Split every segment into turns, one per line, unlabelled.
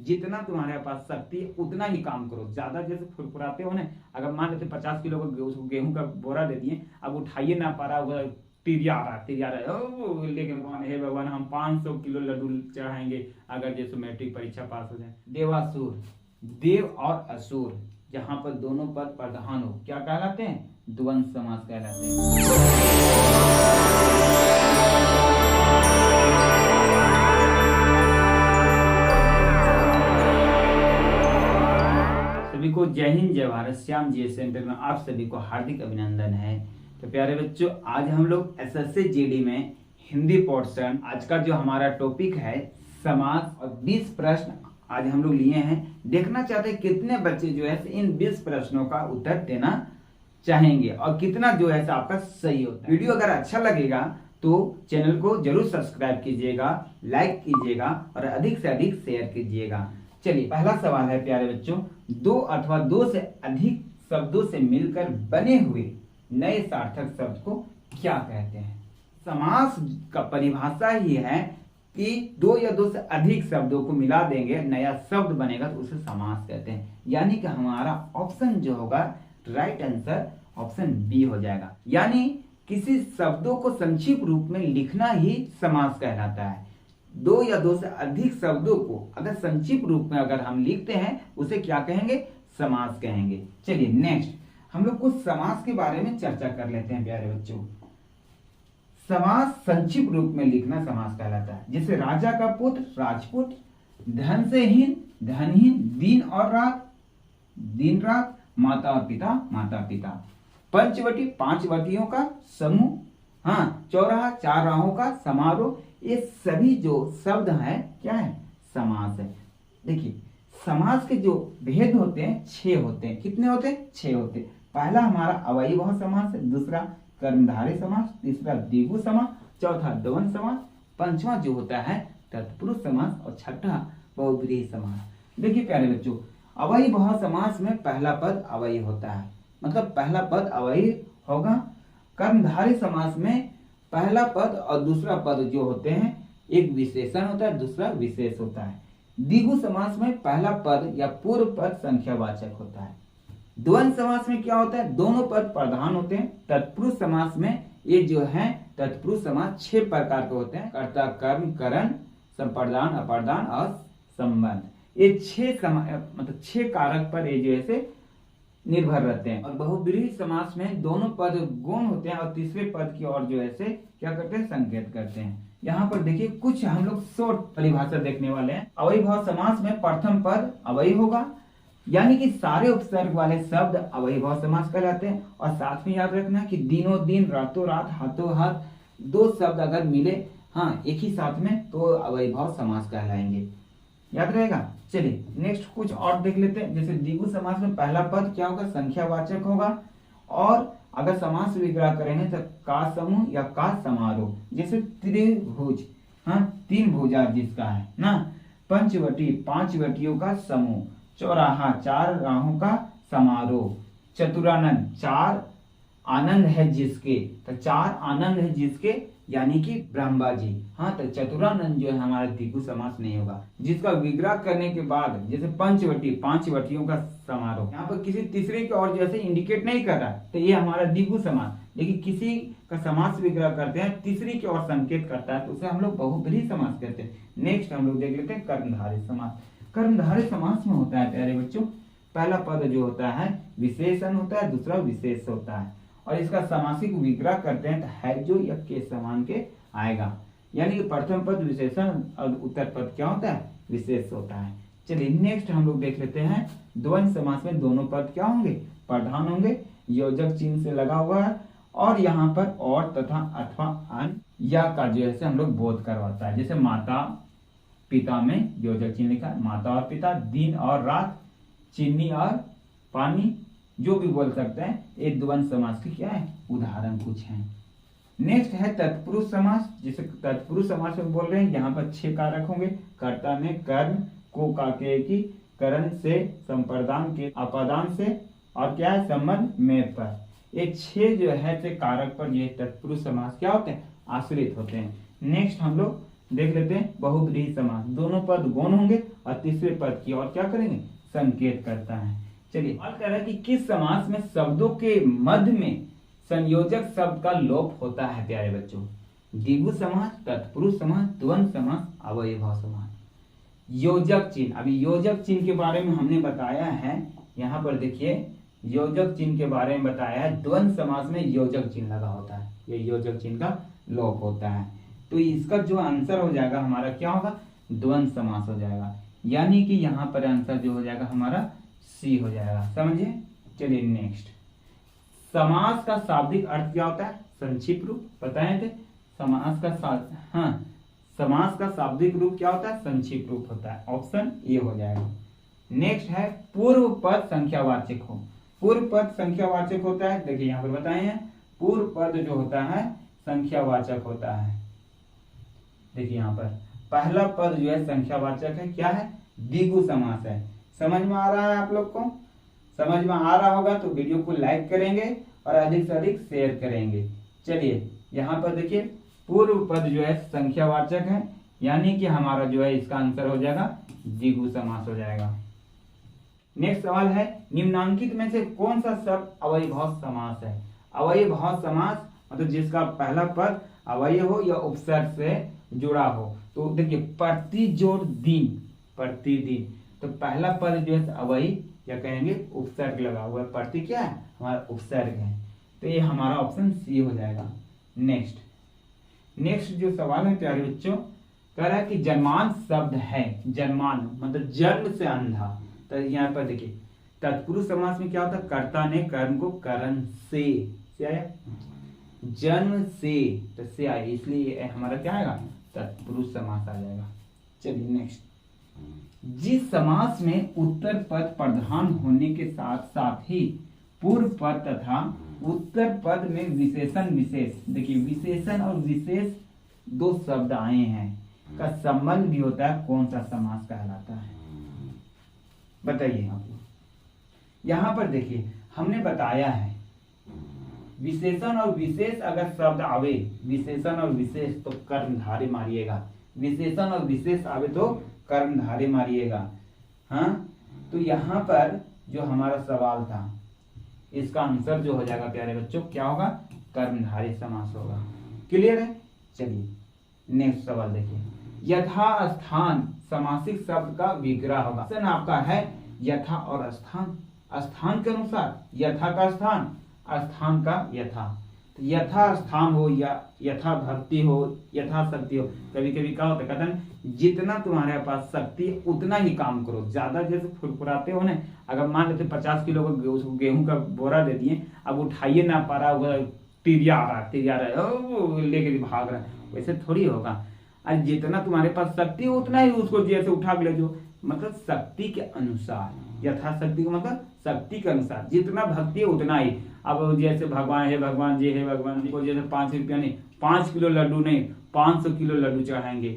जितना तुम्हारे पास शक्ति है उतना ही काम करो। ज्यादा जैसे फुरफुराते हो ना, अगर मान लेते 50 किलो का गेहूं का बोरा दे दिए, अब उठाइए ना पा रहा होगा, तिरिया रहा है, लेकिन भगवान हे भगवान हम 500 किलो लड्डू चढ़ाएंगे अगर जैसे मैट्रिक परीक्षा पास हो जाए। देवासुर, देव और असुर जहां पर दोनों पद प्रधान हो क्या कहलाते हैं? द्वंद्व समास कहलाते हैं। सभी को जय हिंद जय भारत। श्याम जी सेंटर में आप सभी को हार्दिक अभिनंदन है। तो प्यारे बच्चों, आज हम लोग एसएससी जीडी में हिंदी पोर्शन, आज का जो हमारा टॉपिक है समास, और 20 प्रश्न आज हम लोग लिए हैं। देखना चाहते हैं कितने बच्चे जो है इन 20 प्रश्नों का उत्तर देना चाहेंगे और कितना जो है आपका सही होता है। वीडियो अगर अच्छा लगेगा तो चैनल को जरूर सब्सक्राइब कीजिएगा, लाइक कीजिएगा और अधिक से अधिक शेयर कीजिएगा। चलिए, पहला सवाल है प्यारे बच्चों, दो अथवा दो से अधिक शब्दों से मिलकर बने हुए नए सार्थक शब्द को क्या कहते हैं? समास का परिभाषा ही है कि दो या दो से अधिक शब्दों को मिला देंगे, नया शब्द बनेगा तो उसे समास कहते हैं। यानी कि हमारा ऑप्शन जो होगा राइट आंसर ऑप्शन बी हो जाएगा। यानी किसी शब्दों को संक्षिप्त रूप में लिखना ही समास कहलाता है। दो या दो से अधिक शब्दों को अगर संक्षिप्त रूप में अगर हम लिखते हैं उसे क्या कहेंगे? समास कहेंगे। चलिए नेक्स्ट, हम लोग कुछ समास के बारे में चर्चा कर लेते हैं प्यारे बच्चों। समास संक्षिप्त रूप में लिखना समास कहलाता है। जैसे राजा का पुत्र राजपुत, धन से हीन धनहीन, दिन और रात दिन रात, माता और पिता माता पिता, पंचवटी 5 वटियों का समूह, हाँ, चौराहा 4 राहों का समारोह, ये सभी जो शब्द हैं क्या है? समास है। देखिए, समास के जो भेद होते हैं 6 होते हैं। कितने होते हैं? 6 होते हैं। पहला हमारा अवयवी समास है, दूसरा कर्मधारय समास, तीसरा द्विगु समास, चौथा द्वंद्व समास, पांचवा जो होता है तत्पुरुष समास और छठा बहुब्रीहि समास। देखिए प्यारे बच्चों, अवयवी समास में पहला पद अवयवी होता है, मतलब पहला पद अवयवी होगा। कर्मधारय समास में पहला पद और दूसरा पद जो होते हैं, एक विशेषण होता है, दूसरा विशेष होता है। द्विगु समास में पहला पद या पूर्व पद संख्यावाचक होता है। द्वंद्व समास में क्या होता है? दोनों पद प्रधान होते हैं। तत्पुरुष समास में ये जो है तत्पुरुष समास 6 प्रकार के होते हैं, कर्ता कर्म करण, संप्रदान अप्रदान और संबंध। ये 6 कारक पर ये जो है निर्भर रहते हैं। और बहुब्रीहि समास में दोनों पद गौण होते हैं और तीसरे पद की ओर जो है क्या करते हैं? संकेत करते हैं। यहाँ पर देखिए कुछ हम लोग शॉर्ट परिभाषा देखने वाले हैं। अवयवी समास में प्रथम पद अवयवी होगा, यानी कि सारे उपसर्ग वाले शब्द अवयवी समास कहलाते हैं। और साथ में याद रखना कि दिनों दिन, रातों रात, हाथों हाथ, 2 शब्द अगर मिले हाँ एक ही साथ में तो अवयवी समास कहलाएंगे। याद रहेगा। चलिए नेक्स्ट कुछ और देख लेते हैं। जैसे द्विगु समास में पहला पद क्या होगा? संख्यावाचक होगा। और अगर समास विग्रह करेंगे तो का समूह या का समारोह। जैसे त्रिभुज, हाँ 3 भुजा जिसका है ना, पंचवटी 5 वटियों का समूह, चौराहा 4 राहों का समारोह, चतुरानंद 4 आनंद है जिसके, तो 4 आनंद है जिसके यानी कि ब्रह्मा जी। हाँ, तो चतुरानंद जो है हमारा द्विगु समास नहीं होगा। जिसका विग्रह करने के बाद जैसे पंचवटी 5 वटियों का समारोह, यहाँ पर किसी तीसरे की ओर जैसे इंडिकेट नहीं कर रहा तो ये हमारा द्विगु समास। लेकिन किसी का समास विग्रह करते हैं तीसरी की ओर संकेत करता है तो उसे हम लोग बहुब्रीहि समास कहते हैं। नेक्स्ट हम लोग देख लेते हैं कर्मधारय समास। कर्मधारय समास में होता है प्यारे बच्चों, पहला पद जो होता है विशेषण होता है, दूसरा विशेष होता है। और इसका समासिक विग्रह करते हैं तो है जो या के समान के आएगा। यानी कि प्रथम पद विशेषण और उत्तर पद क्या होता है? विशेष होता है। चलिए नेक्स्ट हम लोग देख लेते हैं। द्वंद्व समास में दोनों पद क्या होंगे? प्रधान होंगे, योजक चिन्ह से लगा हुआ है और यहाँ पर और तथा अथवा अन या का जो है हम लोग बोध करवाता है। जैसे माता पिता में योजक चिन्ह लिखा, माता और पिता, दिन और रात, चीनी और पानी, जो भी बोल सकते हैं। ये द्वंद्व समास के क्या है? उदाहरण कुछ हैं। नेक्स्ट है तत्पुरुष समास। जिसे तत्पुरुष समास में बोल रहे हैं, यहाँ पर 6 कारक होंगे। कर्ता में कर्म, को काके की, करण से, संप्रदान के, अपादान से और क्या है? संबंध में पर। ये 6 जो है कारक पर ये तत्पुरुष समास क्या होते हैं? आश्रित होते हैं। नेक्स्ट हम लोग देख लेते हैं बहुब्रीहि समास, दोनों पद गौण होंगे और तीसरे पद की और क्या करेंगे, संकेत करता है। चलिए और कह रहा है कि किस समास में शब्दों के मध्य में संयोजक शब्द का लोप होता है प्यारे बच्चों। द्विगु समास, तत्पुरुष समास, द्वंद्व समास, अवयभाव समास। योजक चिन्ह, अभी योजक चिन्ह के बारे में हमने बताया है, यहाँ पर देखिए योजक चिन्ह के बारे में बताया है। द्वंद्व समास में योजक चिन्ह लगा होता है, ये योजक चिन्ह का लोप होता है। तो इसका जो आंसर हो जाएगा हमारा क्या होगा, द्वंद्व समास हो जाएगा, यानी कि यहाँ पर आंसर जो हो जाएगा हमारा सी हो जाएगा, समझिए। चलिए नेक्स्ट, समास का शाब्दिक अर्थ क्या होता है, संक्षिप्त रूप, बताए थे समास का समास का शाब्दिक रूप क्या होता है, संक्षिप्त रूप होता है, ऑप्शन ए हो जाएगा। नेक्स्ट है पूर्व पद संख्यावाचक हो। पूर्व पद संख्यावाचक होता है, देखिए यहाँ पर बताए हैं, पूर्व पद जो होता है संख्यावाचक होता है। देखिए यहाँ पर पहला पद जो है संख्यावाचक है, क्या है, द्विगु समास है। समझ में आ रहा है आप लोग को, समझ में आ रहा होगा तो वीडियो को लाइक करेंगे और अधिक से अधिक शेयर करेंगे। चलिए यहाँ पर देखिए पूर्व पद जो है संख्यावाचक है, यानी कि हमारा जो है इसका आंसर हो जाएगा द्विगु समास हो जाएगा। नेक्स्ट सवाल है, निम्नांकित में से कौन सा शब्द अवयभाव समास है। अवयभाव समास मतलब जिसका पहला पद अवयय हो या उपसर्ग से जुड़ा हो। तो देखिए प्रति जोड़ दिन, प्रतिदिन, तो पहला पद जो है अवयय या कहेंगे उपसर्ग लगा हुआ है, प्रति क्या है हमारा उपसर्ग है, तो ये हमारा ऑप्शन सी हो जाएगा। नेक्स्ट जो सवाल है प्यारे बच्चों, कह रहा है कि जन्मान शब्द है, जन्मान मतलब जन्म से अंधा, तो यहाँ पर देखिए तत्पुरुष समास में क्या होता है, कर्ता ने कर्म को करण से आया, जन्म से तो से आया, इसलिए हमारा क्या आएगा, तत्पुरुष समास आ जाएगा। चलिए नेक्स्ट, जिस समास में उत्तर पद प्रधान होने के साथ साथ ही पूर्व पद तथा उत्तर पद में विशेषण विशेष, देखिए विशेषण और विशेष दो शब्द आए हैं का संबंध भी होता है, कौन सा समास कहलाता है, बताइए आप लोग। यहाँ पर देखिए हमने बताया है विशेषण और विशेष अगर शब्द आवे, विशेषण और विशेष तो कर्मधारय मारिएगा, विशेषण और विशेष आवे तो कर्मधारय मारिएगा। हाँ, तो यहाँ पर जो हमारा सवाल था इसका आंसर जो हो जाएगा प्यारे बच्चों क्या होगा, कर्मधारय समास होगा। क्लियर है। चलिए नेक्स्ट सवाल देखिए, यथा स्थान समासिक शब्द का विग्रह होगा। ऑप्शन आपका है यथा और स्थान, स्थान के अनुसार, यथा का स्थान, स्थान का यथा, तो यथा स्थान हो या यथा भक्ति हो, यथा शक्ति हो। कभी कभी क्या होता है, कहते हैं जितना तुम्हारे पास शक्ति है उतना ही काम करो, ज्यादा जैसे फुरफुराते हो ना, अगर मान लेते 50 किलो का गेहूं का बोरा दे दिए, अब उठाइए ना पा रहा, तिरिया आ रहा है लेके भाग रहा है, वैसे थोड़ी होगा। आज जितना तुम्हारे पास शक्ति है उतना ही उसको जैसे उठा के ले जाओ, मतलब शक्ति के अनुसार, यथाशक्ति का मतलब शक्ति के अनुसार, जितना भक्ति है उतना ही। अब जैसे भगवान है, भगवान जी है, भगवान जी को जैसे 5 रुपया नहीं 5 किलो लड्डू नहीं 500 किलो लड्डू चढ़ाएंगे,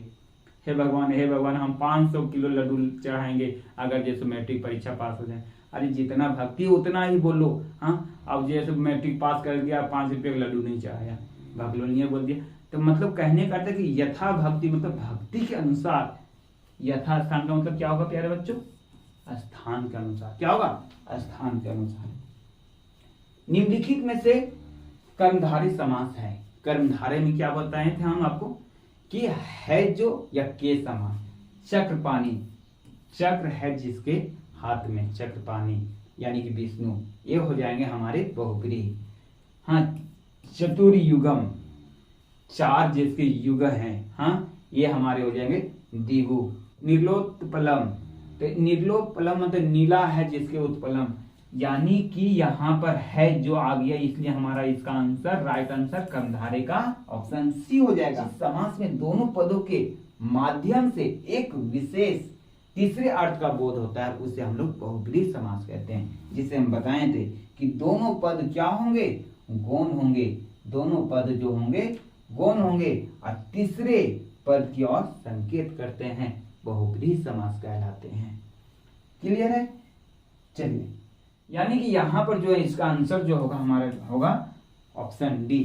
हे भगवान हम 500 किलो लड्डू चढ़ाएंगे अगर जैसे मैट्रिक परीक्षा पास हो जाए। अरे जितना भक्ति उतना ही बोलो। हाँ, अब जैसे मैट्रिक पास कर दिया 5 रुपये का लड्डू नहीं चढ़ाया, भगलोनिया बोल दिया, तो मतलब कहने का अर्थ है कि यथा भक्ति मतलब भक्ति के अनुसार, यथा स्थान का मतलब क्या होगा प्यारे बच्चों, स्थान के अनुसार, क्या होगा, स्थान के अनुसार। निम्नलिखित में से कर्मधारय समास है, कर्मधारय में क्या बताए थे हम आपको कि है जो या के समास। चक्रपाणी, चक्र है जिसके हाथ में, चक्रपाणी यानी कि विष्णु, ये हो जाएंगे हमारे बहुब्रीहि। हाँ, चतुर्युगम, 4 जिसके युग हैं, हाँ ये हमारे हो जाएंगे द्विगु। निर्लोत्पलम, तो निर्लोत्पलम मतलब नीला है जिसके उत्पलम, यानी कि यहाँ पर है जो आ गया, इसलिए हमारा इसका आंसर, राइट आंसर कर्मधारय का ऑप्शन सी हो जाएगा। समास में दोनों पदों के माध्यम से एक विशेष तीसरे अर्थ का बोध होता है, उसे हम लोग बहुब्रीहि समास कहते हैं, जिसे हम बताए थे कि दोनों पद क्या होंगे, गौण होंगे, दोनों पद जो होंगे गौण होंगे और तीसरे पद की ओर संकेत करते हैं, बहुब्रीहि समास कहलाते हैं। क्लियर है। चलिए, यानी कि यहाँ पर जो है इसका आंसर जो होगा हमारा होगा ऑप्शन डी।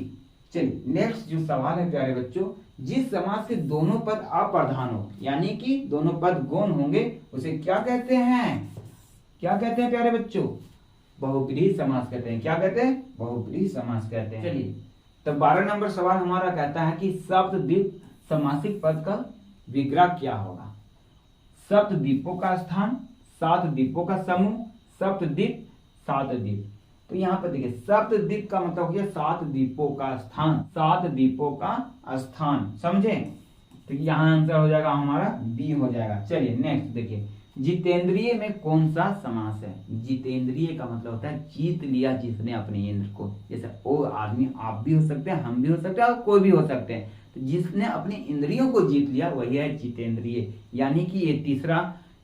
चलिए नेक्स्ट जो सवाल है प्यारे बच्चों, जिस समास के दोनों पद अप्रधान हो, यानी कि दोनों पद गौण होंगे, उसे क्या कहते हैं? क्या कहते हैं प्यारे बच्चों? बहुब्रीहि समास कहते हैं। क्या कहते हैं? बहुब्रीहि समास कहते हैं। चलिए, तो 12 नंबर सवाल हमारा कहता है कि सप्तद्वीप समासिक पद का विग्रह क्या होगा? सप्तद्वीपों का स्थान, 7 द्वीपों का समूह, सप्तद्वीप, 7 द्वीप। तो यहाँ पर देखिए, सप्तद्वीप का मतलब हो गया 7 द्वीपों का स्थान, 7 द्वीपों का स्थान, समझे? तो यहाँ आंसर हो जाएगा हमारा बी हो जाएगा। चलिए नेक्स्ट देखिए, जितेंद्रिय में कौन सा समास है? जितेंद्रिय का मतलब होता है जीत लिया जिसने अपने इंद्र को। जैसे वो आदमी आप भी हो सकते हैं, हम भी हो सकते हैं, और कोई भी हो सकते हैं। तो जिसने अपनी इंद्रियों को जीत लिया वही है जितेंद्रिय। यानी कि ये तीसरा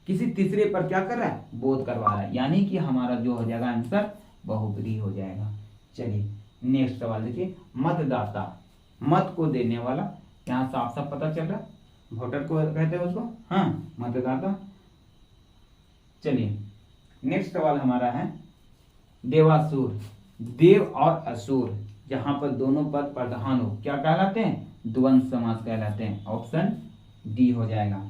किसी तीसरे पर क्या कर रहा है? बोध करवा रहा है। यानी कि हमारा जो हो जाएगा आंसर बहुब्रीहि हो जाएगा। चलिए नेक्स्ट सवाल देखिए, मतदाता, मत को देने वाला, यहाँ साफ साफ पता चल रहा है, वोटर को कहते हैं उसको, हाँ मतदाता। चलिए नेक्स्ट सवाल हमारा है देवासुर, देव और असुर, जहां पर दोनों पद प्रधान हो, क्या कहलाते हैं? द्वंद्व समास कहलाते हैं। ऑप्शन डी हो जाएगा।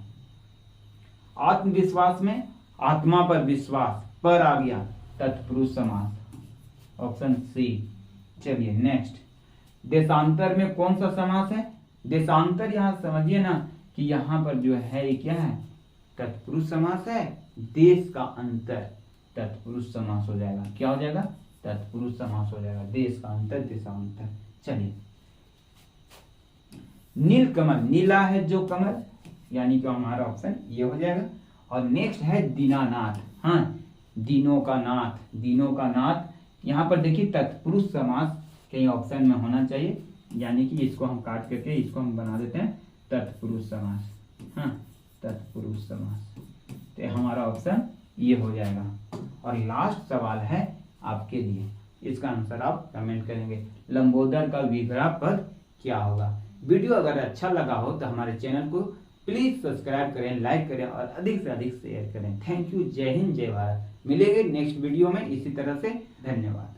आत्मविश्वास में आत्मा पर विश्वास, पर आ गया, तत्पुरुष समास, ऑप्शन सी। चलिए नेक्स्ट, देशांतर में कौन सा समास है? देशांतर यहाँ समझिए ना कि यहाँ पर जो है ये क्या है? तत्पुरुष समास है। देश का अंतर, तत्पुरुष समास हो जाएगा। क्या हो जाएगा? तत्पुरुष समास हो जाएगा। देश का अंतर, देशांतर। चलिए, नीलकमल, नीला है जो कमल, यानी कि हमारा ऑप्शन ये हो जाएगा। और नेक्स्ट है दीनानाथ, हाँ दीनों का नाथ, दीनों का नाथ। यहाँ पर देखिए तत्पुरुष समास कहीं ऑप्शन में होना चाहिए, यानी कि इसको हम काट करके इसको हम बना देते हैं तत्पुरुष समास, हाँ तत्पुरुष समास। तो हमारा ऑप्शन ये हो जाएगा। और लास्ट सवाल है आपके लिए, इसका आंसर आप कमेंट करेंगे, लंबोदर का विग्रह पद क्या होगा? वीडियो अगर अच्छा लगा हो तो हमारे चैनल को प्लीज सब्सक्राइब करें, लाइक करें और अधिक से अधिक शेयर करें। Thank you. जय हिंद, जय भारत। मिलेंगे नेक्स्ट वीडियो में इसी तरह से। धन्यवाद।